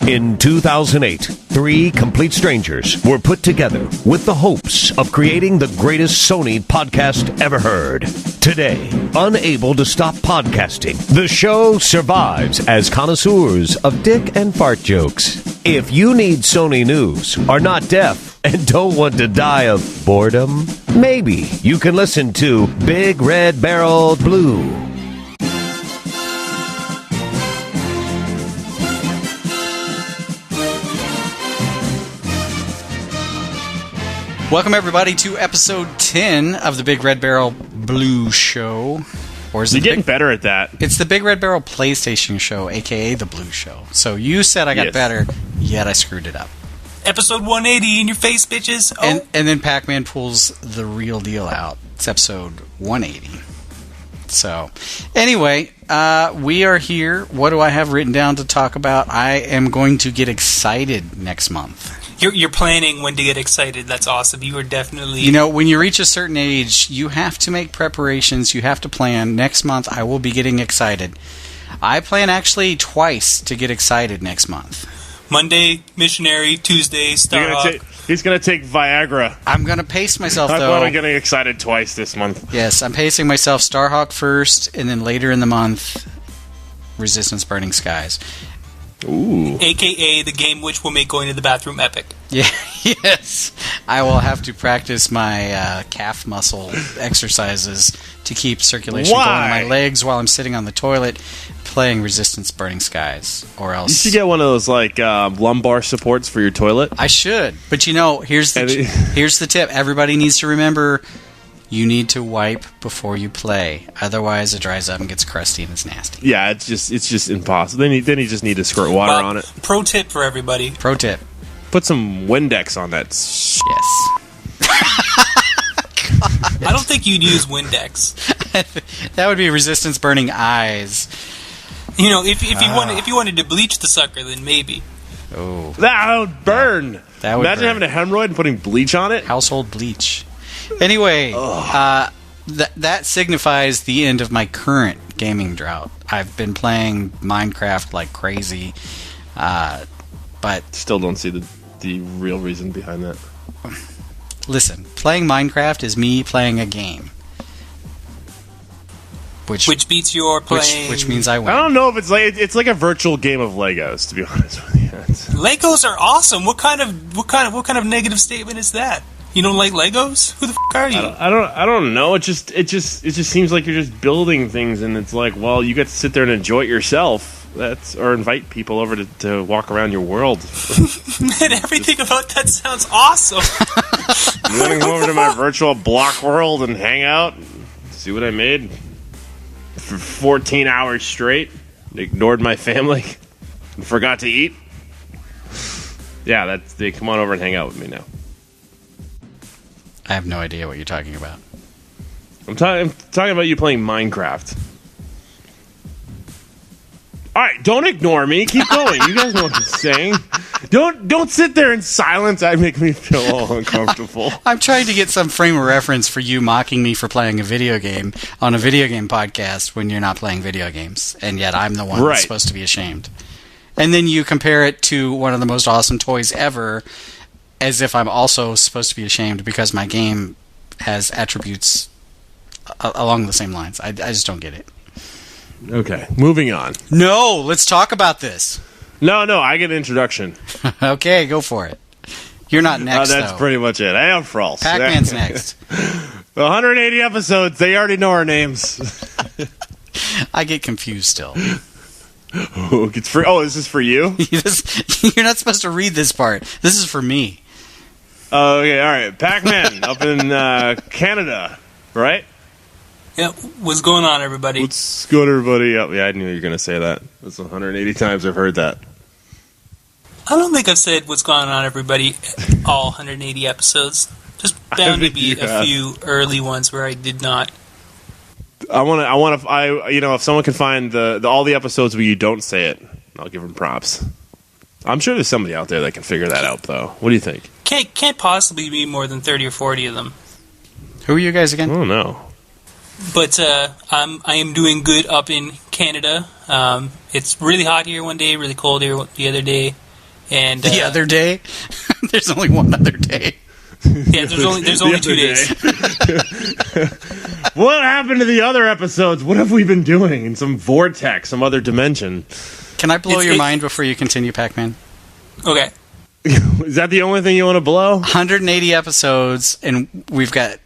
In 2008, three complete strangers were put together with the hopes of creating the greatest Sony podcast ever heard. Today, unable to stop podcasting, the show survives as connoisseurs of dick and fart jokes. If you need Sony news, are not deaf, and don't want to die of boredom, maybe you can listen to BigRedBarel Blu. Welcome, everybody, to episode 10 of the BigRedBarel Blu show. Or is You're getting better at that. It's the BigRedBarel PlayStation show, a.k.a. the Blue show. So you said I got better, yet I screwed it up. Episode 180 in your face, bitches. Oh. And then Pac-Man pulls the real deal out. It's episode 180. So, anyway, we are here. What do I have written down to talk about? I am going to get excited next month. You're planning when to get excited. That's awesome. You are definitely... You know, when you reach a certain age, you have to make preparations. You have to plan. Next month, I will be getting excited. I plan actually twice to get excited next month. Monday, Missionary. Tuesday, Starhawk. He's going to take Viagra. I'm going to pace myself, I though. plan on getting excited twice this month. Yes, I'm pacing myself. Starhawk first, and then later in the month, Resistance Burning Skies. Ooh. A.K.A. the game which will make going to the bathroom epic. Yeah, yes. I will have to practice my calf muscle exercises to keep circulation going in my legs while I'm sitting on the toilet playing Resistance Burning Skies. Or else... You should get one of those lumbar supports for your toilet. I should. But you know, here's the tip. Everybody needs to remember... You need to wipe before you play. Otherwise, it dries up and gets crusty and it's nasty. Yeah, it's just impossible. Then you just need to squirt water on it. Pro tip for everybody. Pro tip. Put some Windex on that. Yes. I don't think you'd use Windex. That would be Resistance Burning Eyes. You know, if you wanted to bleach the sucker, then maybe. Oh. That would burn. That would Imagine burn. having a hemorrhoid and putting bleach on it. Household bleach. Anyway, that signifies the end of my current gaming drought. I've been playing Minecraft like crazy, but... Still don't see the real reason behind that. Listen, playing Minecraft is me playing a game. Which beats your playing... Which means I win. I don't know if it's like a virtual game of Legos, to be honest with you. Legos are awesome. What kind of negative statement is that? You don't like Legos? Who the f*** are you? I don't know. It just seems like you're just building things, and it's like, well, you get to sit there and enjoy it yourself. Or invite people over to walk around your world. Man, everything about that sounds awesome. You want to come over to my virtual block world and hang out, see what I made for 14 hours straight? Ignored my family and forgot to eat. Yeah, they come on over and hang out with me now. I have no idea what you're talking about. I'm talking about you playing Minecraft. All right, don't ignore me. Keep going. You guys know what I'm saying. Don't sit there in silence. That make me feel all uncomfortable. I'm trying to get some frame of reference for you mocking me for playing a video game on a video game podcast when you're not playing video games, and yet I'm the one that's supposed to be ashamed. And then you compare it to one of the most awesome toys ever, as if I'm also supposed to be ashamed because my game has attributes along the same lines. I just don't get it. Okay, moving on. No, let's talk about this. No, I get an introduction. Okay, go for it. You're not next, that's though. Pretty much it. I am Frawlz. Pac-Man's next. 180 episodes. They already know our names. I get confused still. It's free. Oh, is this for you? You're not supposed to read this part. This is for me. Okay, all right. Pac-Man up in Canada, right? Yeah, what's going on, everybody? What's good, everybody? Oh, yeah, I knew you were going to say that. That's 180 times I've heard that. I don't think I've said what's going on, everybody, all 180 episodes. Just bound to be a few early ones where I did not. If someone can find all the episodes where you don't say it, I'll give them props. I'm sure there's somebody out there that can figure that out, though. What do you think? Can't possibly be more than 30 or 40 of them. Who are you guys again? I don't know. But I am doing good up in Canada. It's really hot here one day, really cold here the other day. And the other day, there's only one other day. Yeah, there's only 2 days. What happened to the other episodes? What have we been doing in some vortex, some other dimension? Can I blow your mind before you continue, Pac-Man? Okay. Is that the only thing you want to blow? 180 episodes, and we've got,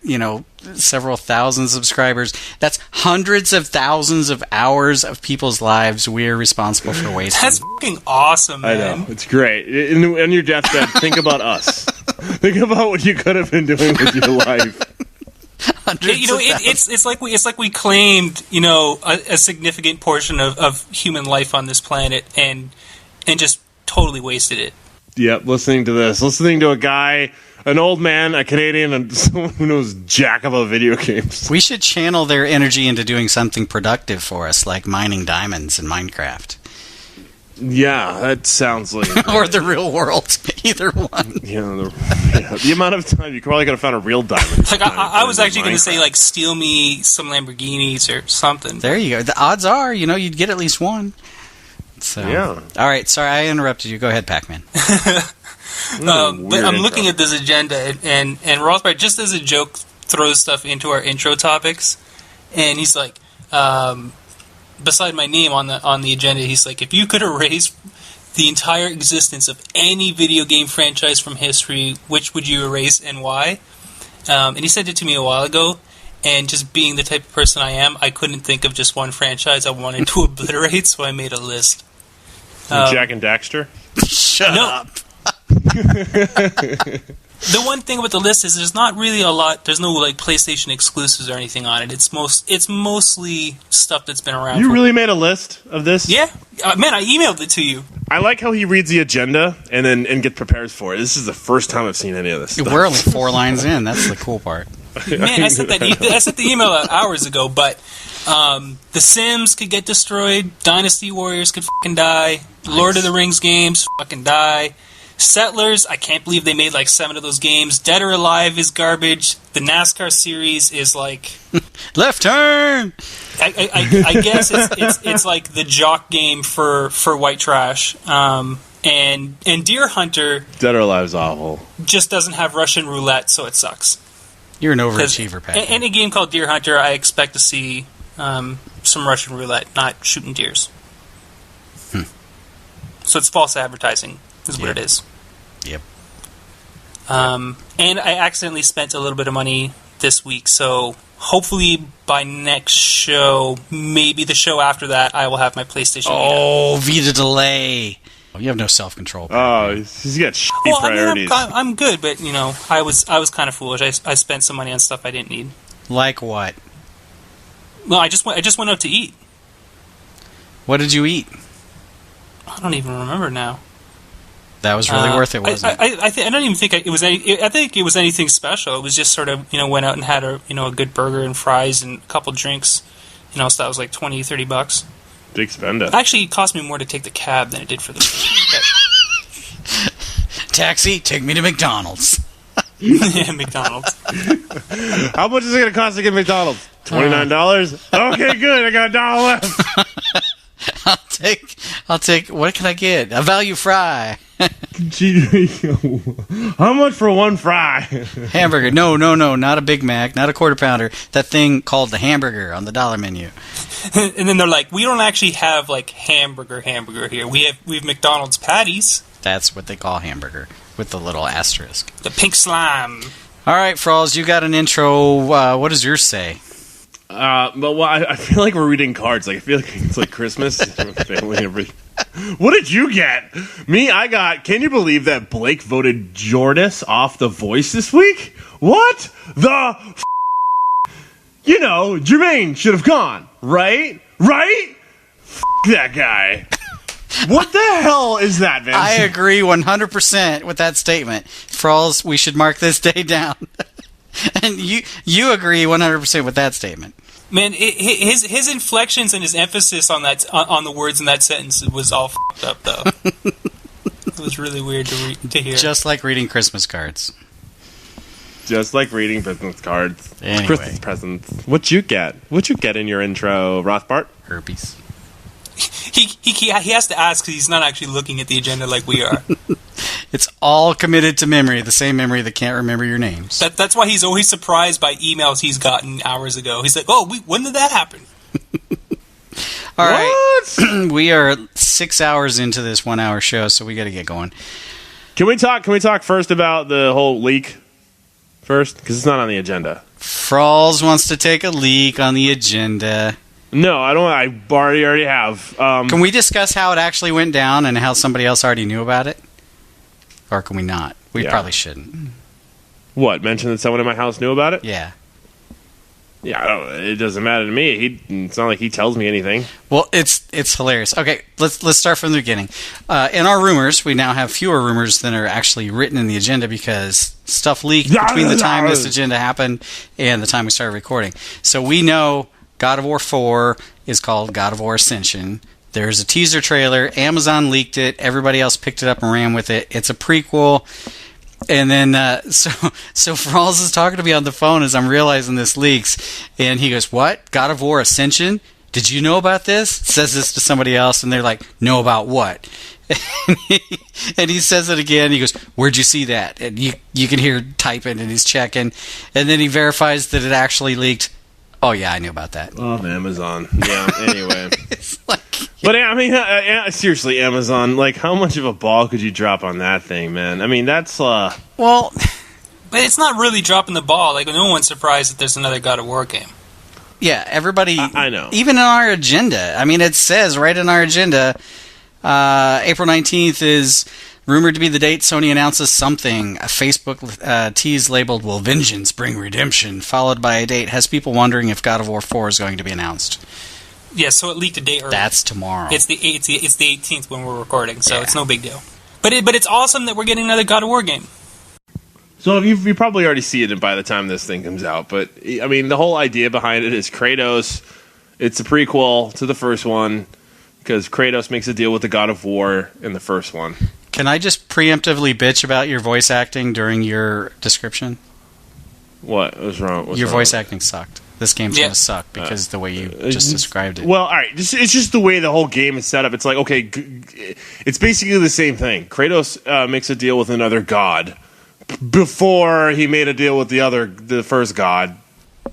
several thousand subscribers. That's hundreds of thousands of hours of people's lives we're responsible for wasting. That's fucking awesome, man. I know. It's great. In your deathbed, think about us. Think about what you could have been doing with your life. It's like we claimed, a significant portion of human life on this planet and just totally wasted it. Yep, listening to a guy, an old man, a Canadian, and someone who knows jack about video games. We should channel their energy into doing something productive for us, like mining diamonds in Minecraft. Yeah, that sounds like... or the real world. Either one. The amount of time, you probably could have found a real diamond. Like, I was actually going to say, like, steal me some Lamborghinis or something. There you go. The odds are, you'd get at least one. So, yeah. All right, sorry, I interrupted you. Go ahead, Pac-Man. But I'm looking at this agenda, and Rothbart, just as a joke, throws stuff into our intro topics, and he's like, beside my name on the agenda, he's like, if you could erase the entire existence of any video game franchise from history, which would you erase and why? And he sent it to me a while ago, and just being the type of person I am, I couldn't think of just one franchise I wanted to obliterate, so I made a list. Jack and Daxter? Shut up. The one thing about the list is there's not really a lot. There's no like PlayStation exclusives or anything on it. It's mostly stuff that's been around. You really made a list of this? Yeah, man, I emailed it to you. I like how he reads the agenda and get prepared for it. This is the first time I've seen any of this stuff. We're only 4 lines in. That's the cool part. Man, I sent the email out hours ago, but The Sims could get destroyed. Dynasty Warriors could fucking die. Nice. Lord of the Rings games fucking die. Settlers, I can't believe they made like 7 of those games. Dead or Alive is garbage. The NASCAR series is like... Left turn! I guess it's like the jock game for white trash. And Deer Hunter... Dead or Alive is awful. Just doesn't have Russian roulette, so it sucks. You're an overachiever, Pat. In a game called Deer Hunter, I expect to see some Russian roulette, not shooting deers. So it's false advertising, is what it is. Yep. And I accidentally spent a little bit of money this week, so hopefully by next show, maybe the show after that, I will have my PlayStation Vita. Oh, Vita delay. You have no self-control. Oh, he's got shitty priorities. I'm good, but I was kind of foolish. I spent some money on stuff I didn't need. Like what? Well, I just went out to eat. What did you eat? I don't even remember now. That was really worth it, wasn't it? I don't even think it was any. I think it was anything special. It was just sort of went out and had a good burger and fries and a couple drinks. So that was like $20-$30. Big spender. Actually, it cost me more to take the cab than it did for the Taxi, take me to McDonald's. Yeah, McDonald's. How much is it going to cost to get McDonald's? $29? Okay, good. I got $1 left. I'll take. What can I get? A value fry. How much for one fry? Hamburger. No, not a Big Mac, not a quarter pounder. That thing called the hamburger on the dollar menu. And then they're like, we don't actually have like hamburger here. We have McDonald's patties. That's what they call hamburger with the little asterisk. The pink slime. All right, Frawlz, you got an intro. What does yours say? I feel like we're reading cards. Like I feel like it's like Christmas. Family, everything. What did you get? Me, I got. Can you believe that Blake voted Jordis off The Voice this week? What the? Jermaine should have gone. Right? That guy. What the hell is that, man? I agree 100% with that statement. Frawlz, we should mark this day down. And you agree 100% with that statement. Man, his inflections and his emphasis on the words in that sentence was all f***ed up, though. It was really weird to hear. Just like reading Christmas cards. Just like reading business cards. Anyway. Christmas presents. What'd you get? What'd you get in your intro, Rothbart? Herpes. He has to ask because he's not actually looking at the agenda like we are. It's all committed to memory, the same memory that can't remember your names. That's why he's always surprised by emails he's gotten hours ago. He's like, "Oh, when did that happen?" All right, we are 6 hours into this 1 hour show, so we got to get going. Can we talk first about the whole leak first? Because it's not on the agenda. Frawlz wants to take a leak on the agenda. No, I don't. I already have. Can we discuss how it actually went down and how somebody else already knew about it? Or can we not? We probably shouldn't. What? Mention that someone in my house knew about it? Yeah. Yeah, it doesn't matter to me. It's not like he tells me anything. Well, it's hilarious. Okay, let's start from the beginning. In our rumors, we now have fewer rumors than are actually written in the agenda because stuff leaked between the time this agenda happened and the time we started recording. So we know God of War 4 is called God of War Ascension. There's a teaser trailer. Amazon leaked it. Everybody else picked it up and ran with it. It's a prequel. And then, so Frawlz is talking to me on the phone as I'm realizing this leaks. And he goes, "What? God of War Ascension? Did you know about this?" Says this to somebody else. And they're like, "Know about what?" And he says it again. He goes, "Where'd you see that?" And you can hear typing and he's checking. And then he verifies that it actually leaked. "Oh, yeah, I knew about that." Oh, Amazon. Yeah, anyway. It's like... But, I mean, seriously, Amazon, like, how much of a ball could you drop on that thing, man? I mean, that's, Well... But it's not really dropping the ball. Like, no one's surprised that there's another God of War game. Yeah, everybody... I know. Even in our agenda. I mean, it says right in our agenda, April 19th is... rumored to be the date Sony announces something. A Facebook tease labeled, "Will vengeance bring redemption?" Followed by a date has people wondering if God of War 4 is going to be announced. Yeah, so it leaked a day early. That's tomorrow. It's the 18th when we're recording, so it's no big deal. But it's awesome that we're getting another God of War game. So you probably already see it by the time this thing comes out. But, I mean, the whole idea behind it is Kratos. It's a prequel to the first one because Kratos makes a deal with the God of War in the first one. Can I just preemptively bitch about your voice acting during your description? What was wrong? Your voice acting sucked. This game's going to suck because the way you just described it. Well, all right. It's just the way the whole game is set up. It's like, okay, it's basically the same thing. Kratos makes a deal with another god before he made a deal with the first god.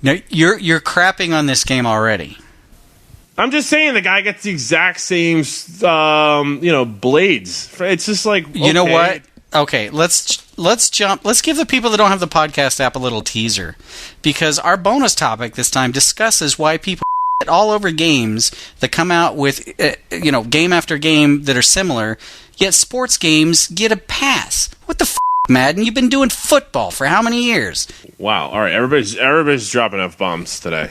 No, you're crapping on this game already. I'm just saying the guy gets the exact same, blades. It's just like, okay. You know what? Okay, let's jump. Let's give the people that don't have the podcast app a little teaser, because our bonus topic this time discusses why people shit all over games that come out with, game after game that are similar, yet sports games get a pass. What the Madden? You've been doing football for how many years? Wow. All right, everybody's dropping F-bombs today.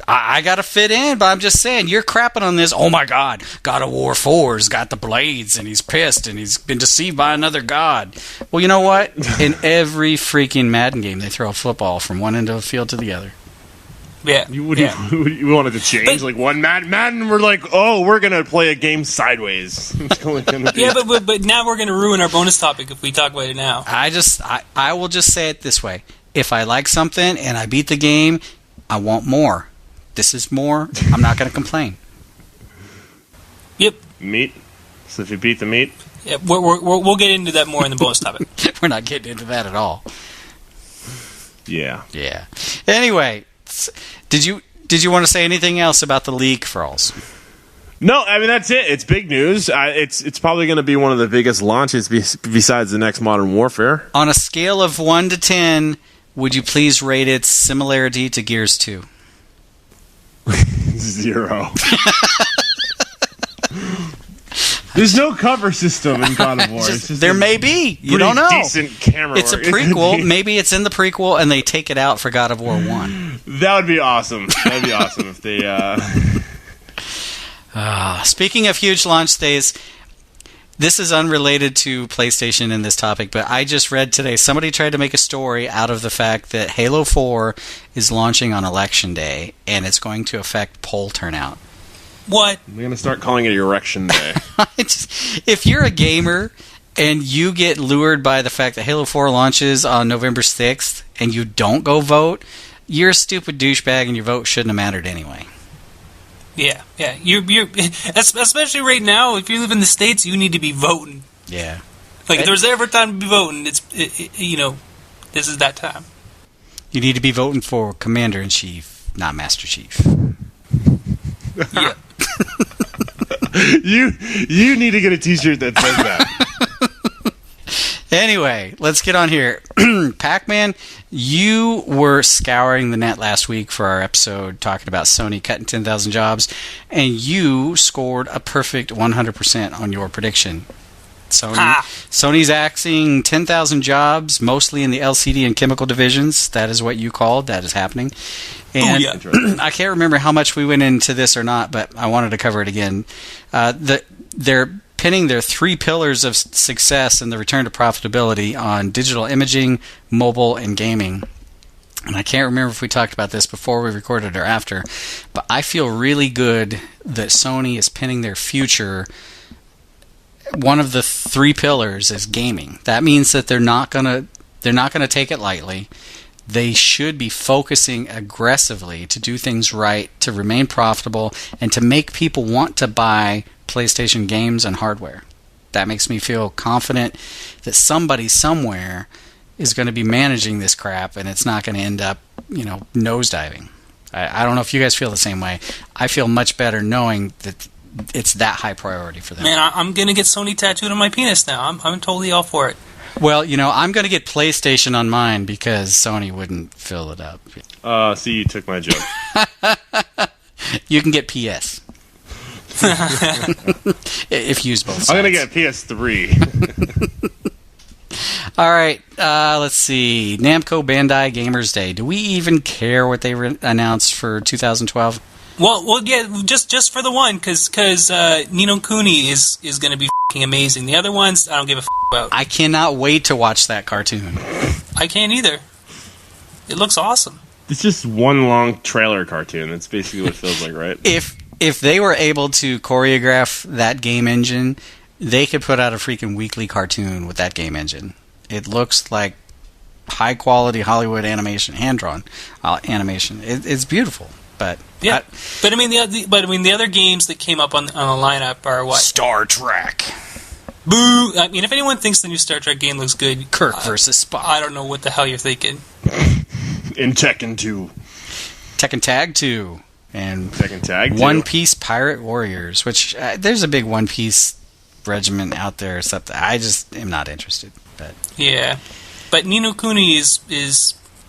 I got to fit in, but I'm just saying, you're crapping on this. Oh my God, God of War 4's got the blades, and he's pissed, and he's been deceived by another god. Well, you know what? In every freaking Madden game, they throw a football from one end of the field to the other. Yeah. You wanted to change? Like one Madden, we're like, oh, we're going to play a game sideways. It's only gonna be... Yeah, but now we're going to ruin our bonus topic if we talk about it now. I will just say it this way. If I like something and I beat the game, I want more. This is more. I'm not going to complain. Yep. Meat. So if you beat the meat. Yeah, we'll get into that more in the bonus topic. We're not getting into that at all. Yeah. Yeah. Anyway, did you want to say anything else about the leak, Frawlz? No, I mean that's it. It's big news. It's probably going to be one of the biggest launches besides the next Modern Warfare. On a scale of 1 to 10, would you please rate its similarity to Gears 2? 0. There's no cover system in God of War. There may be. You don't know. Decent camera it's work. A prequel. Maybe it's in the prequel and they take it out for God of War 1. That would be awesome. That'd be awesome if they... Speaking of huge launch days, this is unrelated to PlayStation in this topic, but I just read today somebody tried to make a story out of the fact that Halo 4 is launching on Election Day, and it's going to affect poll turnout. What? We're going to start calling it Erection Day. If you're a gamer and you get lured by the fact that Halo 4 launches on November 6th and you don't go vote, you're a stupid douchebag and your vote shouldn't have mattered anyway. Yeah. You're especially right now. If you live in the States, you need to be voting. Yeah. Like, if there's ever time to be voting, this is that time. You need to be voting for Commander-in-Chief, not Master Chief. Yeah. You need to get a T-shirt that says that. Anyway, let's get on here. Pac-Man, you were scouring the net last week for our episode talking about Sony cutting 10,000 jobs, and you scored a perfect 100% on your prediction. Sony's axing 10,000 jobs, mostly in the LCD and chemical divisions. That is what you called. That is happening. And I can't remember how much we went into this or not, but I wanted to cover it again. They're pinning their 3 pillars of success and the return to profitability on digital imaging, mobile, and gaming. And I can't remember if we talked about this before we recorded or after, but I feel really good that Sony is pinning their future. One of the 3 pillars is gaming. That means that they're not gonna take it lightly. They should be focusing aggressively to do things right, to remain profitable, and to make people want to buy PlayStation games and hardware. That makes me feel confident that somebody somewhere is going to be managing this crap, and it's not going to end up, nosediving. I don't know if you guys feel the same way. I feel much better knowing that it's that high priority for them. Man, I'm going to get Sony tattooed on my penis now. I'm totally all for it. Well, I'm going to get PlayStation on mine because Sony wouldn't fill it up. See, you took my joke. You can get PS. If you use both sides. I'm going to get PS3. All right, let's see. Namco Bandai Gamers Day. Do we even care what they announced for 2012? Well, yeah, just for the one, because Ni no Kuni is going to be f***ing amazing. The other ones, I don't give a f*** about. I cannot wait to watch that cartoon. I can't either. It looks awesome. It's just one long trailer cartoon. That's basically what it feels like, right? If they were able to choreograph that game engine, they could put out a freaking weekly cartoon with that game engine. It looks like high-quality Hollywood animation, hand-drawn animation. It's beautiful. But yeah, but I mean the other games that came up on the lineup are what? Star Trek. Boo! I mean, if anyone thinks the new Star Trek game looks good, Kirk versus Spock. I don't know what the hell you're thinking. In Tekken 2, Tekken Tag 2, and Tekken Tag 2. One Piece Pirate Warriors. Which there's a big One Piece regiment out there. Except I just am not interested. But yeah, but Ni no Kuni is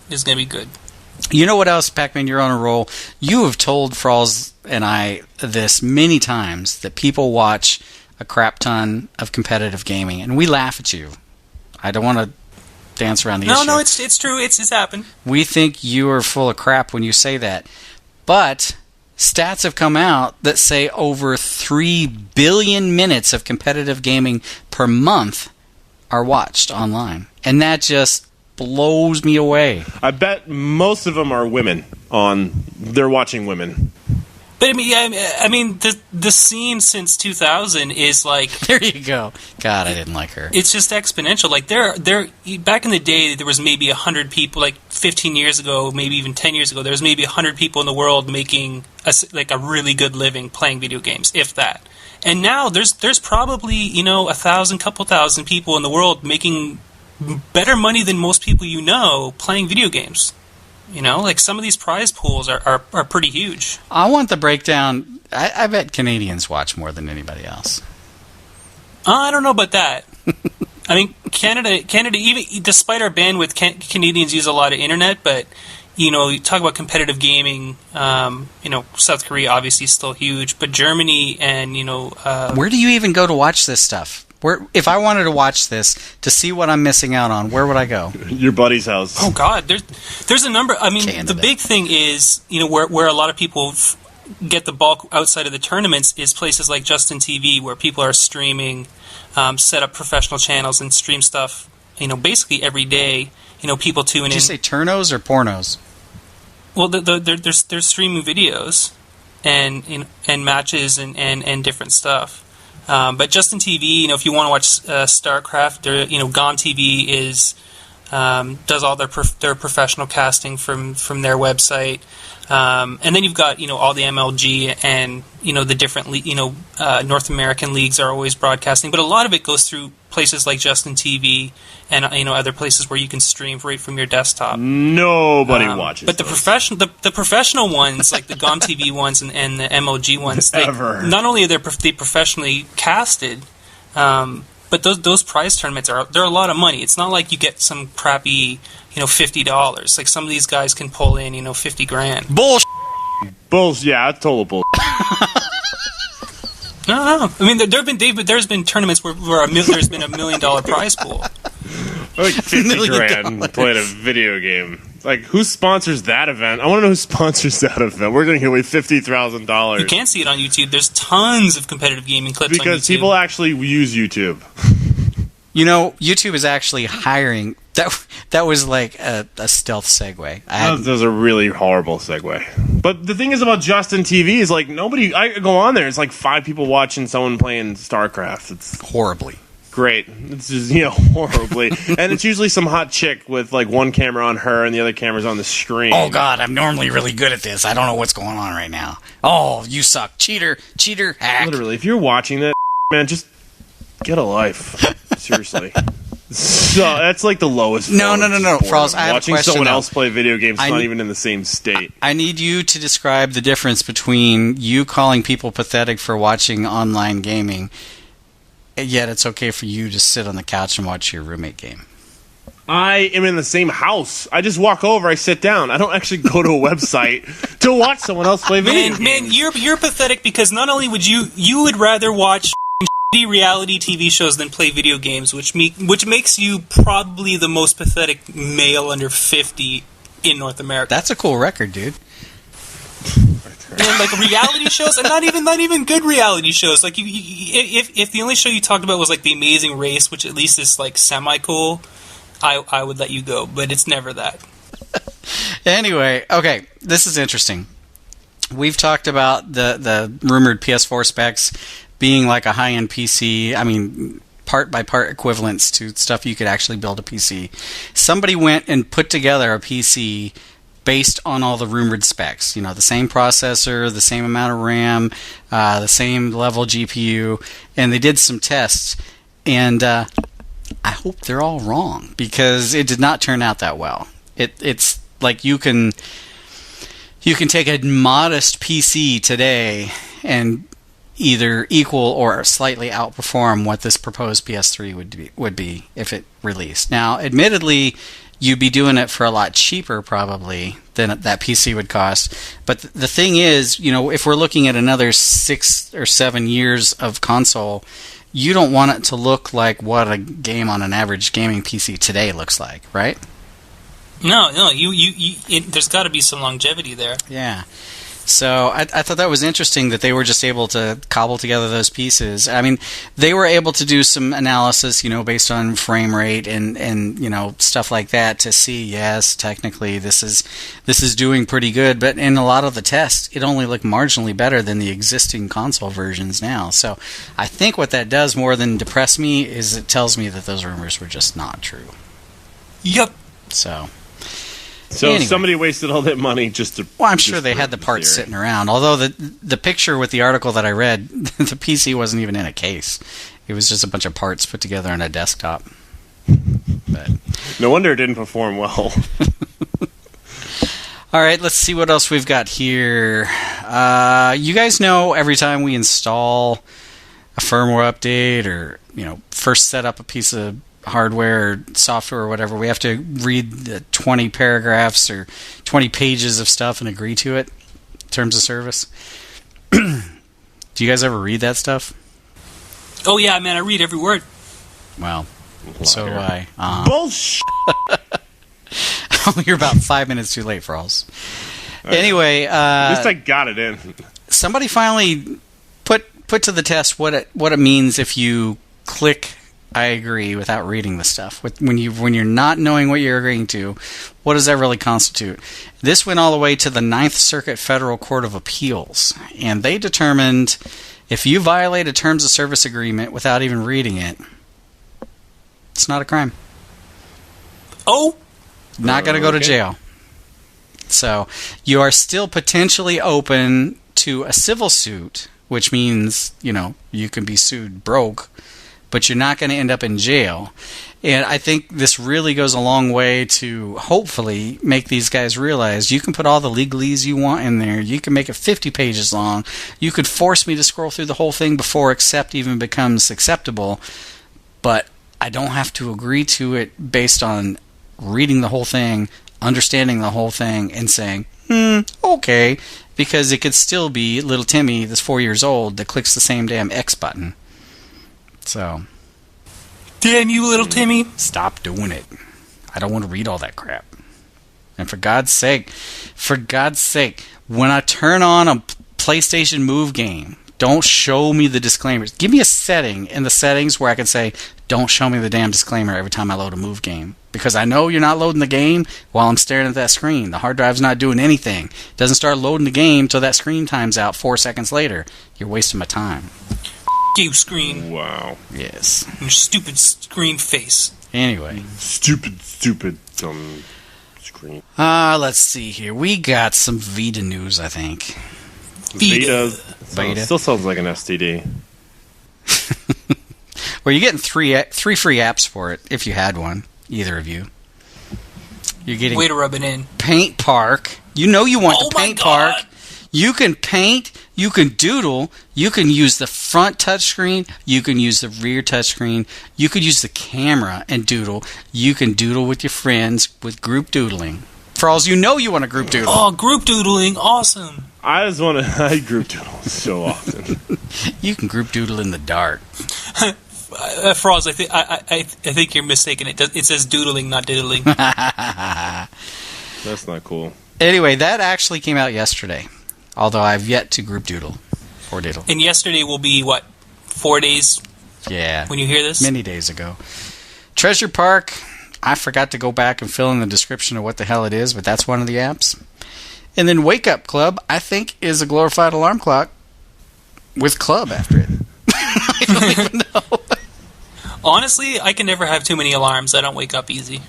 going to be good. You know what else, Pac-Man? You're on a roll. You have told Frawlz and I this many times that people watch a crap ton of competitive gaming, and we laugh at you. I don't want to dance around the issue. No, it's true. It's happened. We think you are full of crap when you say that. But stats have come out that say over 3 billion minutes of competitive gaming per month are watched online. And that just blows me away. I bet most of them are women. They're watching women. But I mean, the scene since 2000 is like. There you go. God, I didn't like her. It's just exponential. Like there, back in the day, there was maybe 100 people. Like 15 years ago, maybe even 10 years ago, there was maybe 100 people in the world making a really good living playing video games, if that. And now there's probably 1,000, couple thousand people in the world making better money than most people playing video games. Like some of these prize pools are pretty huge. I want the breakdown. I bet Canadians watch more than anybody else. I don't know about that. I mean, Canada, even despite our bandwidth, Canadians use a lot of internet. But you talk about competitive gaming. South Korea obviously is still huge, but Germany and where do you even go to watch this stuff? If I wanted to watch this to see what I'm missing out on, where would I go? Your buddy's house. Oh God, there's a number. I mean, Canada. The big thing is where a lot of people get the bulk outside of the tournaments is places like Justin TV, where people are streaming, set up professional channels and stream stuff. Basically every day. People tune in. Did you say turnos or pornos? Well, they're streaming videos and matches and different stuff. But Justin TV, if you want to watch StarCraft, Gone TV is does all their professional casting from their website. And then you've got, all the MLG and, the different, North American leagues are always broadcasting. But a lot of it goes through places like Justin TV and, other places where you can stream right from your desktop. Nobody watches But the professional ones, like the GOM TV ones and the MLG ones, not only are they professionally casted, but those prize tournaments they're a lot of money. It's not like you get some crappy, $50. Like some of these guys can pull in, $50 grand. Bullshit. Yeah, it's total bullshit. No. I mean, there's been tournaments where there's been $1 million prize pool. Like 50 grand playing a video game. Like, who sponsors that event? I want to know who sponsors that event. We're going to give away $50,000. You can't see it on YouTube. There's tons of competitive gaming clips on YouTube. Because people actually use YouTube. YouTube is actually hiring. That was like a stealth segue. That was a really horrible segue. But the thing is about Justin TV is like nobody. I go on there. It's like 5 people watching someone playing StarCraft. It's horribly great. It's just horribly, and it's usually some hot chick with like one camera on her and the other camera's on the screen. Oh God, I'm normally really good at this. I don't know what's going on right now. Oh, you suck, cheater, hack. Literally, if you're watching that, man, just get a life. Seriously. So that's like the lowest. No. Frawlz, I have watching a question, someone else play video games not even in the same state. I need you to describe the difference between you calling people pathetic for watching online gaming, yet it's okay for you to sit on the couch and watch your roommate game. I am in the same house. I just walk over, I sit down. I don't actually go to a website to watch someone else play video games. Man, you're pathetic because not only would you would rather watch reality TV shows than play video games, which makes you probably the most pathetic male under 50 in North America. That's a cool record, dude. And like reality shows, and not even good reality shows. Like if the only show you talked about was like The Amazing Race, which at least is like semi cool, I would let you go, but it's never that. Anyway, okay, this is interesting. We've talked about the rumored PS4 specs being like a high-end PC, I mean, part-by-part equivalents to stuff you could actually build a PC. Somebody went and put together a PC based on all the rumored specs. The same processor, the same amount of RAM, the same level GPU, and they did some tests. And I hope they're all wrong, because it did not turn out that well. It's like you can take a modest PC today and either equal or slightly outperform what this proposed PS3 would be if it released. Now, admittedly, you'd be doing it for a lot cheaper probably than that PC would cost. But the thing is, if we're looking at another 6 or 7 years of console, you don't want it to look like what a game on an average gaming PC today looks like, right? No, there's got to be some longevity there. Yeah. So I thought that was interesting that they were just able to cobble together those pieces. I mean, they were able to do some analysis, based on frame rate and stuff like that to see, yes, technically this is doing pretty good. But in a lot of the tests, it only looked marginally better than the existing console versions now. So I think what that does more than depress me is it tells me that those rumors were just not true. Yep. So anyway. Somebody wasted all that money just to... Well, I'm sure they had the parts sitting around. Although the picture with the article that I read, the PC wasn't even in a case. It was just a bunch of parts put together on a desktop. But no wonder it didn't perform well. All right, let's see what else we've got here. You guys know every time we install a firmware update or first set up a piece of hardware or software or whatever, we have to read the 20 paragraphs or 20 pages of stuff and agree to it, terms of service. Do you guys ever read that stuff? Oh yeah, man, I read every word. Well, so do I. Bullshit! You're about 5 minutes too late, Frawlz. Anyway, at least I got it in. Somebody finally put to the test what it means if you click I agree without reading the stuff. When you're not knowing what you're agreeing to, what does that really constitute? This went all the way to the Ninth Circuit Federal Court of Appeals, and they determined if you violate a terms of service agreement without even reading it, it's not a crime. Oh? Not going to go to jail. So you are still potentially open to a civil suit, which means, you can be sued broke, but you're not going to end up in jail. And I think this really goes a long way to hopefully make these guys realize you can put all the legalese you want in there. You can make it 50 pages long. You could force me to scroll through the whole thing before accept even becomes acceptable. But I don't have to agree to it based on reading the whole thing, understanding the whole thing, and saying, okay, because it could still be little Timmy that's 4 years old that clicks the same damn X button. So, damn you, little Timmy. Stop doing it. I don't want to read all that crap. And for God's sake, when I turn on a PlayStation Move game, don't show me the disclaimers. Give me a setting in the settings where I can say, don't show me the damn disclaimer every time I load a Move game. Because I know you're not loading the game while I'm staring at that screen. The hard drive's not doing anything. It doesn't start loading the game till that screen times out 4 seconds later. You're wasting my time. You screen. Wow. Yes. Your stupid screen face. Anyway. Stupid, dumb screen. Let's see here. We got some Vita news, I think. Vita. Vita. Still sounds like an STD. Well, you're getting three free apps for it, if you had one. Either of you. You're getting way to rub it in. Paint Park. You know you want the Paint Park. You can paint, you can doodle, you can use the front touchscreen, you can use the rear touchscreen, you could use the camera and doodle. You can doodle with your friends with group doodling. Frawlz, you know you want to group doodle. Oh, group doodling, awesome. I just want to. I group doodle so often. You can group doodle in the dark. Frawlz, I think you're mistaken. It says doodling, not diddling. That's not cool. Anyway, that actually came out yesterday. Although I've yet to group doodle or diddle. And yesterday will be, 4 days? Yeah. When you hear this? Many days ago. Treasure Park, I forgot to go back and fill in the description of what the hell it is, but that's one of the apps. And then Wake Up Club, I think, is a glorified alarm clock with club after it. I don't even know. Honestly, I can never have too many alarms. I don't wake up easy.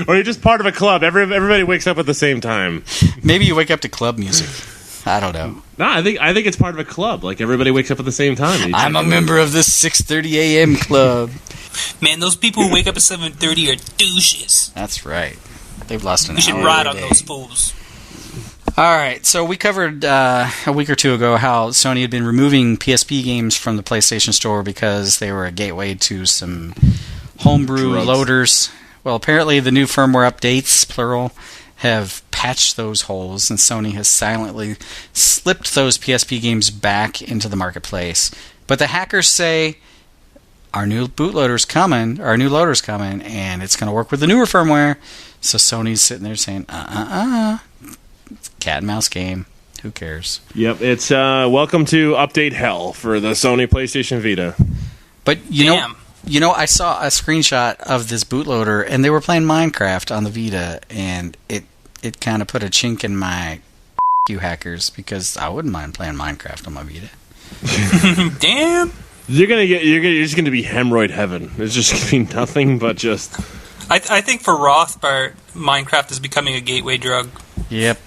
Or you're just part of a club. Everybody wakes up at the same time. Maybe you wake up to club music. I don't know. No, I think it's part of a club. Like everybody wakes up at the same time. I'm a member of the 6:30 a.m. club. Man, those people who wake up at 7:30 are douches. That's right. They've lost an hour. We should ride on those fools. All right, so we covered a week or two ago how Sony had been removing PSP games from the PlayStation Store because they were a gateway to some homebrew loaders. Well, apparently the new firmware updates, plural, have patched those holes, and Sony has silently slipped those PSP games back into the marketplace. But the hackers say our new bootloader's coming, our new loader's coming, and it's going to work with the newer firmware. So Sony's sitting there saying, it's a cat and mouse game. Who cares? Yep, it's welcome to update hell for the Sony PlayStation Vita. But you know, I saw a screenshot of this bootloader, and they were playing Minecraft on the Vita, and it kind of put a chink in my you hackers, because I wouldn't mind playing Minecraft on my Vita. Damn. You're just gonna be hemorrhoid heaven. It's just gonna be nothing but just. I think for Rothbart, Minecraft is becoming a gateway drug. Yep.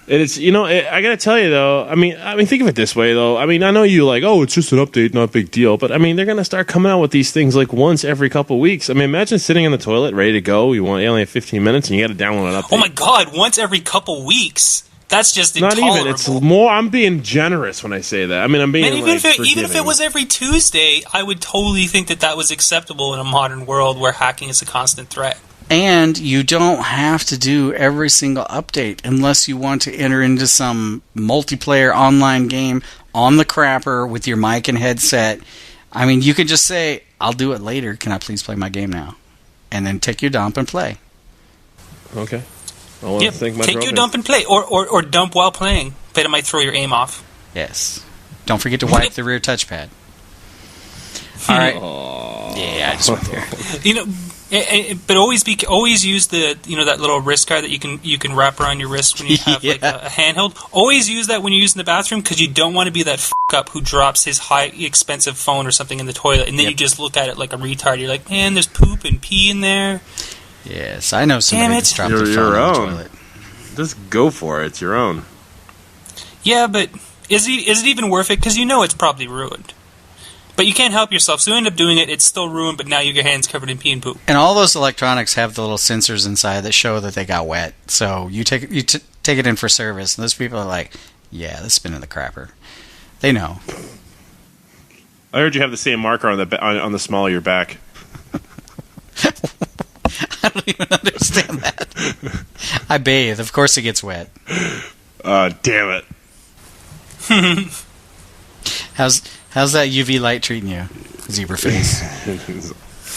It's I gotta tell you though. I mean, think of it this way though. I mean, I know you it's just an update, not a big deal. But I mean, they're gonna start coming out with these things like once every couple weeks. I mean, imagine sitting in the toilet ready to go. You only have 15 minutes, and you got to download an update. Oh my god! Once every couple weeks. That's just intolerable. Not even. It's more. I'm being generous when I say that. I mean, I'm being. And even if it was every Tuesday, I would totally think that was acceptable in a modern world where hacking is a constant threat. And you don't have to do every single update unless you want to enter into some multiplayer online game on the crapper with your mic and headset. I mean, you could just say, I'll do it later. Can I please play my game now? And then take your dump and play. Okay. Take your dump and play. Or dump while playing. But it might throw your aim off. Yes. Don't forget to wipe the rear touchpad. All right. Yeah, I just went there. But always use the that little wrist guard that you can wrap around your wrist when you have like a handheld. Always use that when you're using the bathroom, because you don't want to be that up who drops his high expensive phone or something in the toilet, and then you just look at it like a retard. You're like, man, there's poop and pee in there. Yes, I know somebody that's dropped their phone your in own. the toilet. Just go for it. It's your own. Yeah, but is it even worth it? Because it's probably ruined. But you can't help yourself, so you end up doing it. It's still ruined, but now your hand's covered in pee and poop. And all those electronics have the little sensors inside that show that they got wet. So you take it in for service, and those people are like, "Yeah, this has been in the crapper." They know. I heard you have the same marker on the small of your back. I don't even understand that. I bathe. Of course, it gets wet. Damn it. How's that UV light treating you, zebra face?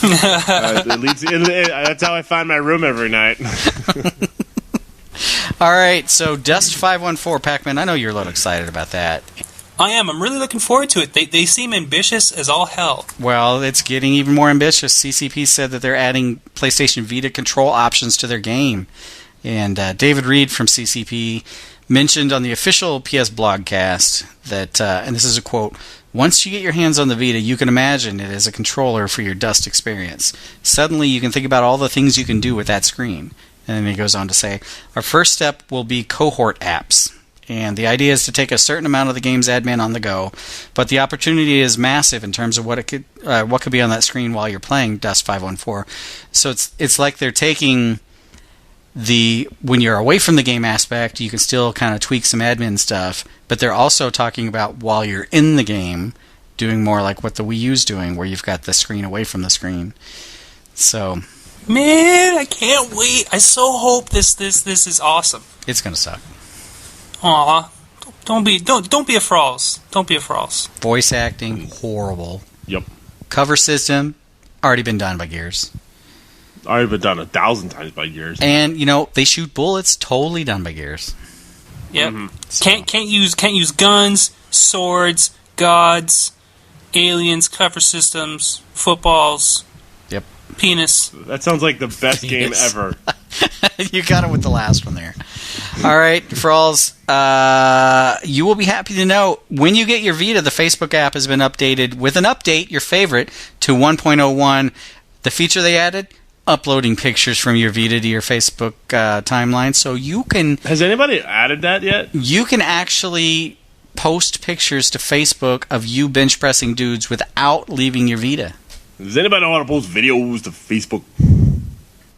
That's how I find my room every night. All right, so Dust514, Pac-Man, I know you're a little excited about that. I am. I'm really looking forward to it. They seem ambitious as all hell. Well, it's getting even more ambitious. CCP said that they're adding PlayStation Vita control options to their game. And David Reed from CCP mentioned on the official PS Blogcast that, and this is a quote, "Once you get your hands on the Vita, you can imagine it as a controller for your Dust experience. Suddenly, you can think about all the things you can do with that screen." And then he goes on to say, "Our first step will be cohort apps. And the idea is to take a certain amount of the game's admin on the go, but the opportunity is massive in terms of what could be on that screen while you're playing Dust 514. So it's like they're taking when you're away from the game aspect, you can still kind of tweak some admin stuff, but they're also talking about while you're in the game, doing more like what the Wii U's doing, where you've got the screen away from the screen. So, man, I can't wait. I so hope this is awesome. It's gonna suck. Aw, don't be a Frawlz. Don't be a Frawlz. Voice acting, horrible. Yep. Cover system, already been done by Gears. Already been done 1,000 times by Gears. And they shoot bullets, totally done by Gears. Yep. Mm-hmm. Can't use guns, swords, gods, aliens, cover systems, footballs. Yep. Penis. That sounds like the best game ever. You got it with the last one there. All right, Frawlz, you will be happy to know when you get your Vita, the Facebook app has been updated with an update, your favorite, to 1.01. The feature they added, uploading pictures from your Vita to your Facebook timeline, so you can... Has anybody added that yet? You can actually post pictures to Facebook of you bench pressing dudes without leaving your Vita. Does anybody know how to post videos to Facebook?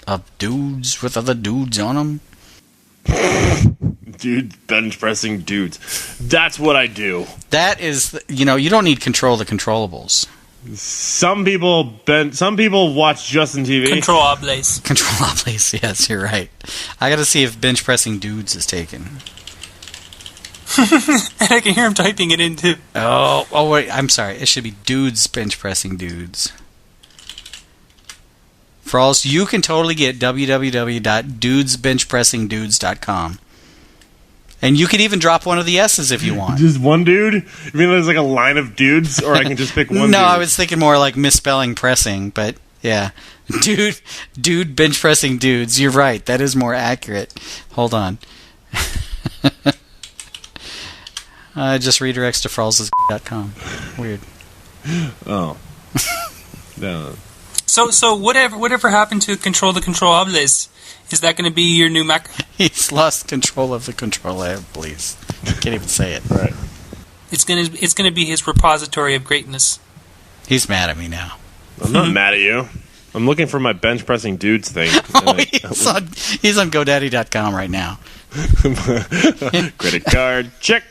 Of dudes with other dudes on them? Dude, bench pressing dudes. That's what I do. That is, you don't need control the controllables. Some people watch Justin TV. Control Oblaze. Control Oblaze, yes, you're right. I gotta see if bench pressing dudes is taken. And I can hear him typing it in too. Oh wait, I'm sorry. It should be dudes bench pressing dudes. Frawlz, you can totally get www.dudesbenchpressingdudes.com. And you could even drop one of the S's if you want. Just one dude? You mean there's like a line of dudes? Or I can just pick one dude? No, I was thinking more like misspelling pressing, but yeah. Dude bench pressing dudes. You're right. That is more accurate. Hold on. Just redirects to Frawlz.com. Weird. Oh. No. So whatever happened to Control the Control Oblaze? Is that going to be your new Mac? He's lost control of the controller, please. Can't even say it. Right. It's gonna be his repository of greatness. He's mad at me now. I'm not mad at you. I'm looking for my bench pressing dudes thing. He's on GoDaddy.com right now. Credit card, check.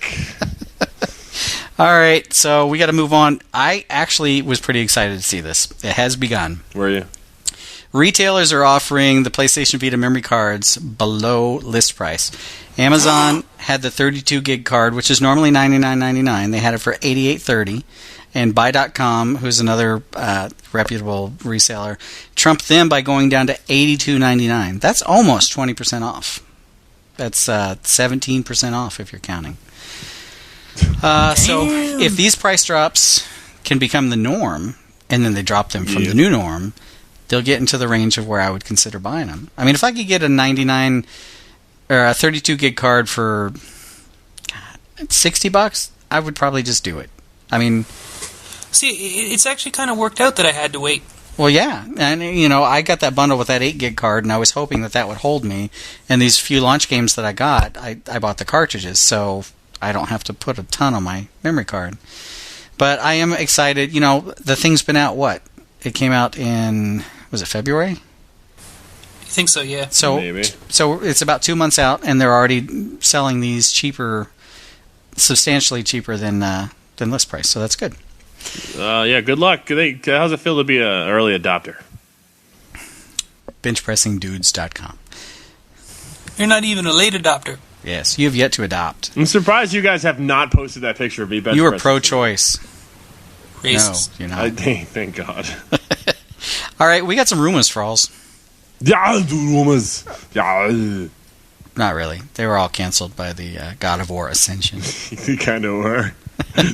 All right, so we got to move on. I actually was pretty excited to see this. It has begun. Were you? Retailers are offering the PlayStation Vita memory cards below list price. Amazon had the 32 gig card, which is normally $99.99. They had it for $88.30. And Buy.com, who's another reputable reseller, trumped them by going down to $82.99. That's almost 20% off. That's 17% off if you're counting. So if these price drops can become the norm, and then they drop them from the new norm, they'll get into the range of where I would consider buying them. I mean, if I could get a 99 or a 32 gig card for $60, I would probably just do it. I mean, see, it's actually kind of worked out that I had to wait. Well, yeah, and I got that bundle with that 8 gig card, and I was hoping that would hold me. And these few launch games that I got, I bought the cartridges, so I don't have to put a ton on my memory card. But I am excited. The thing's been out, what? It came out in, was it February? I think so, yeah. So, maybe. So it's about 2 months out, and they're already selling these cheaper, substantially cheaper than list price, so that's good. Yeah, good luck. How's it feel to be an early adopter? Benchpressingdudes.com. You're not even a late adopter. Yes, you have yet to adopt. I'm surprised you guys have not posted that picture of me. You were pro-choice. Racist. No, you're not. Thank God. All right, we got some rumors, Frawlz. Yeah, rumors. Yeah. Not really. They were all canceled by the God of War Ascension. They kind of were.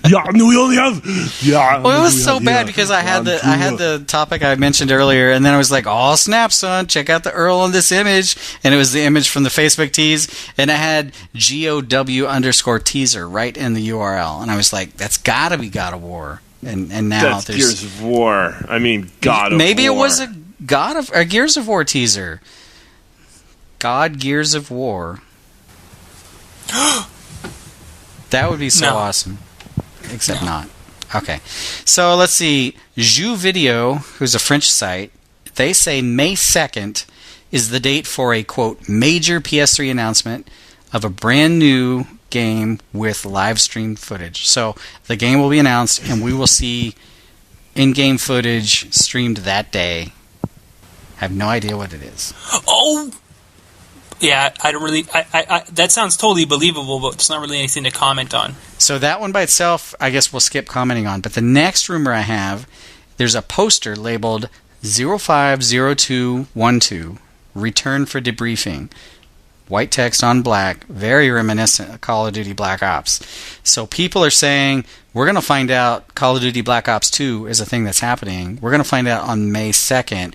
Yeah, no, we only have. Yeah. Well, it was so bad because I had the topic I mentioned earlier, and then I was like, "Oh snap, son! Check out the URL on this image," and it was the image from the Facebook tease, and it had GOW_teaser right in the URL, and I was like, "That's got to be God of War." And now that's Gears of War. I mean, God of War. Maybe it was a Gears of War teaser. God Gears of War. That would be so awesome. Except not. Okay. So let's see. Jeux Video, who's a French site, they say May 2nd is the date for a, quote, major PS3 announcement of a brand new game with live stream footage. So the game will be announced, and we will see in-game footage streamed that day. I have no idea what it is. Oh! Yeah, I don't really... I that sounds totally believable, but it's not really anything to comment on. So that one by itself, I guess we'll skip commenting on. But the next rumor I have, there's a poster labeled 050212, Return for Debriefing. White text on black, very reminiscent of Call of Duty Black Ops. So people are saying, we're going to find out Call of Duty Black Ops 2 is a thing that's happening. We're going to find out on May 2nd.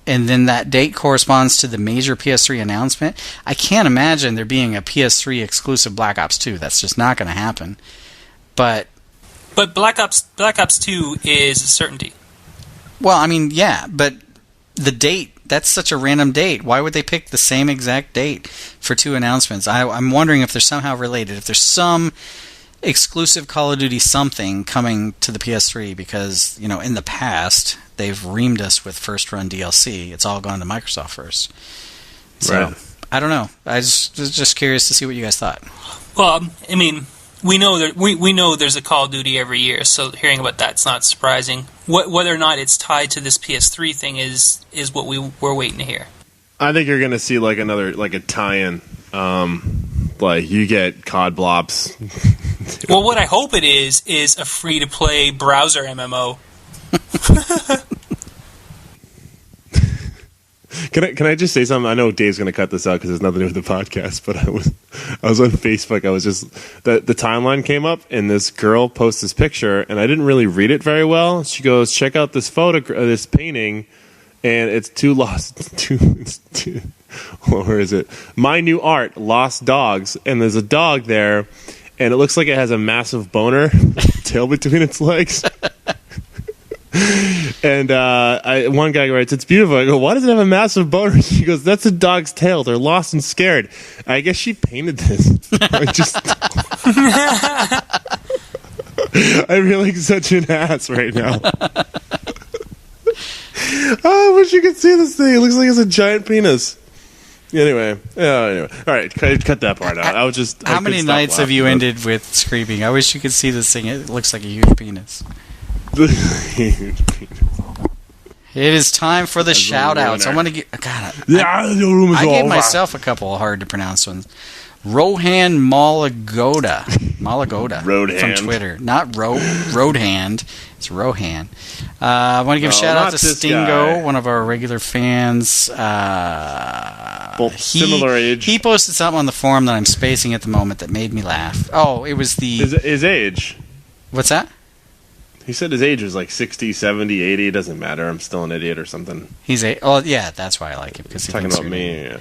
And then that date corresponds to the major PS3 announcement. I can't imagine there being a PS3 exclusive Black Ops 2. That's just not going to happen. But Black Ops 2 is a certainty. Well, I mean, yeah, but the date, that's such a random date. Why would they pick the same exact date for two announcements? I'm wondering if they're somehow related. If there's some exclusive Call of Duty something coming to the PS3, because, in the past they've reamed us with first-run DLC. It's all gone to Microsoft first. So, right. I don't know. I was just curious to see what you guys thought. Well, I mean, we know that we know there's a Call of Duty every year, so hearing about that's not surprising. Whether or not it's tied to this PS3 thing is what we're waiting to hear. I think you're going to see a tie-in. You get COD Blops. Well, what I hope it is a free-to-play browser MMO. Can I just say something? I know Dave's going to cut this out because there's nothing to do with the podcast, but I was on Facebook. I was just the timeline came up and this girl posts this picture and I didn't really read it very well. She goes, "Check out this this painting," and it's where is it? My New Art, Lost Dogs, and there's a dog there, and it looks like it has a massive boner tail between its legs. And one guy writes, "It's beautiful." I go, "Why does it have a massive boner?" She goes, "That's a dog's tail. They're lost and scared." I guess she painted this. I feel like such an ass right now. Oh, I wish you could see this thing. It looks like it's a giant penis. Anyway. All right, cut that part out. I was just. How many nights have you ended with screaming? I wish you could see this thing. It looks like a huge penis. It is time for the shout-outs. I want to get... God, I gave myself a couple of hard-to-pronounce ones. Rohan Malagoda from Twitter. Not Roadhand. It's Rohan. I want to give a shout-out to Stingo, one of our regular fans. Both similar age. He posted something on the forum that I'm spacing at the moment that made me laugh. Oh, it was the... His age. What's that? He said his age was like 60, 70, 80. It doesn't matter. I'm still an idiot or something. Oh, yeah, that's why I like him. Because he's talking about me.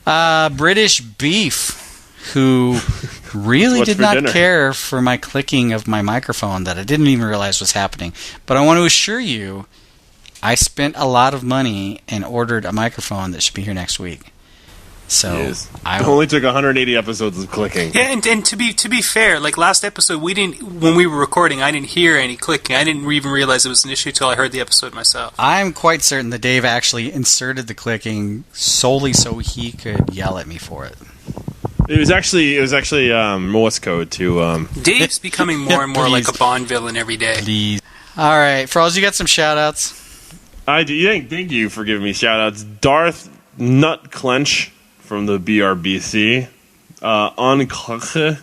Yeah. British Beef, who really did not care for my clicking of my microphone that I didn't even realize was happening. But I want to assure you, I spent a lot of money and ordered a microphone that should be here next week. So it only took 180 episodes of clicking. Yeah, and to be fair, like last episode, when we were recording, I didn't hear any clicking. I didn't even realize it was an issue until I heard the episode myself. I'm quite certain that Dave actually inserted the clicking solely so he could yell at me for it. It was actually Morse code to. Dave's becoming more and more like a Bond villain every day. Please. All right, Frawlz, you got some shout-outs? I do. Thank you for giving me shout-outs. Darth Nutclench from the BRBC. Unclair?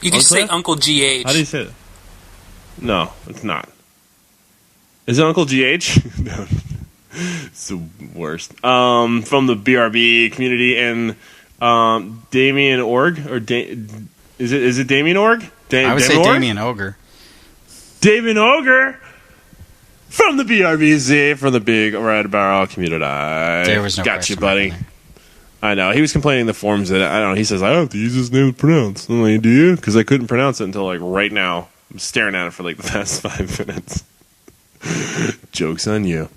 You can say Uncle GH. How do you say it? No, it's not. Is it Uncle GH? No. It's the worst. From the BRB community and Damien Org is it Damien Org? I would say Damien Ogre. Damien Ogre from the BRBZ from the BigRedBarel community. There was no got you, buddy. I know he was complaining in the forums that I don't know. He says I have to use his name to pronounce. I'm like, do you? Because I couldn't pronounce it until like right now. I'm staring at it for like the past 5 minutes. Joke's on you.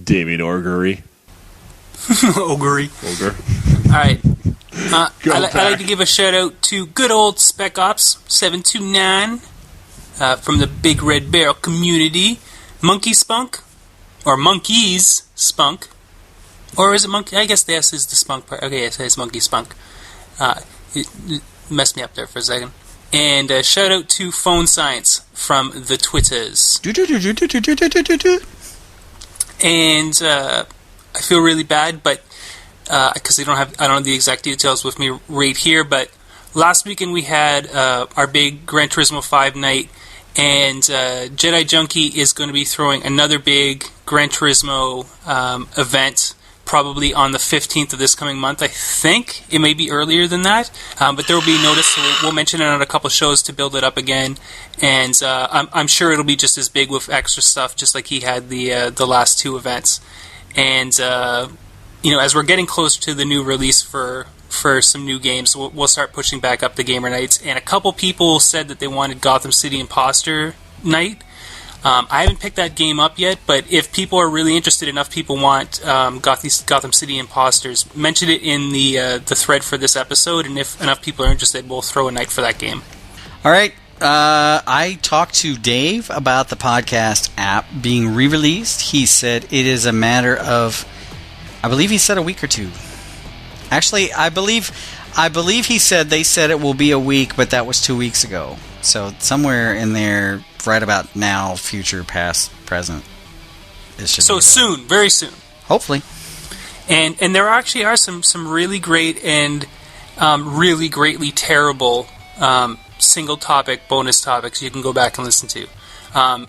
Damien Orgery. Ogre. All right. I'd like to give a shout out to good old Spec Ops 729 from the Big Red Barrel community. Monkey Spunk, or Monkeys Spunk, or is it Monkey? I guess the S is the Spunk part. Okay, yes, it's Monkey Spunk. It messed me up there for a second. And shout out to Phone Science from the Twitters. And I feel really bad, but because I don't have the exact details with me right here. But last weekend we had our big Gran Turismo 5 night, and Jedi Junkie is going to be throwing another big Gran Turismo event, probably on the 15th of this coming month. I think it may be earlier than that, but there will be notice. So we'll mention it on a couple shows to build it up again, and I'm sure it'll be just as big with extra stuff, just like he had the last two events. And as we're getting closer to the new release for some new games, we'll start pushing back up the gamer nights. And a couple people said that they wanted Gotham City Imposter night. I haven't picked that game up yet, but if people are really interested, enough people want Gotham City Imposters, mention it in the thread for this episode, and if enough people are interested, we'll throw a night for that game. All right. I talked to Dave about the podcast app being re-released. He said it is a matter of, I believe he said a week or two. Actually, I believe he said they said it will be a week, but that was 2 weeks ago. So somewhere in there, right about now, future, past, present. So soon, very soon. Hopefully. And there actually are some really great and really greatly terrible single topic bonus topics you can go back and listen to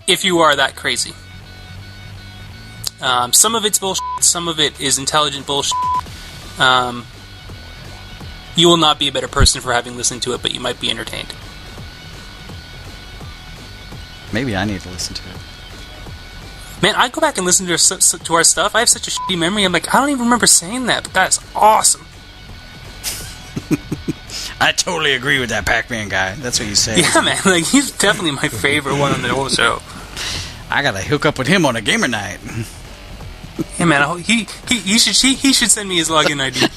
if you are that crazy. Some of it's bullshit, some of it is intelligent bullshit. You will not be a better person for having listened to it, but you might be entertained. Maybe I need to listen to it. Man, I go back and listen to our stuff. I have such a shitty memory. I'm like, I don't even remember saying that, but that's awesome. I totally agree with that Pac-Man guy. That's what you say. Yeah, man. Like, he's definitely my favorite one on the whole show. I gotta hook up with him on a gamer night. Yeah, man. He should send me his login ID.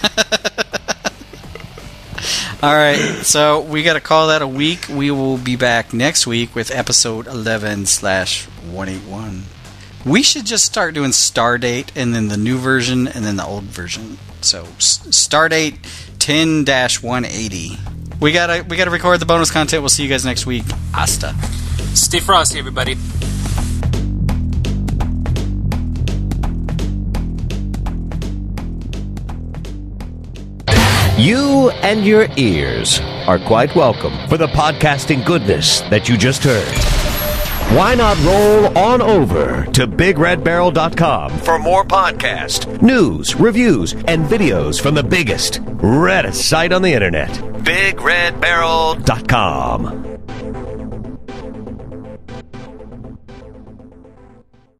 All right, so we got to call that a week. We will be back next week with episode 11/181. We should just start doing Stardate and then the new version and then the old version. So Stardate 10-180. We gotta record the bonus content. We'll see you guys next week. Hasta. Stay frosty, everybody. You and your ears are quite welcome for the podcasting goodness that you just heard. Why not roll on over to BigRedBarel.com for more podcast, news, reviews, and videos from the biggest, reddest site on the internet, BigRedBarel.com.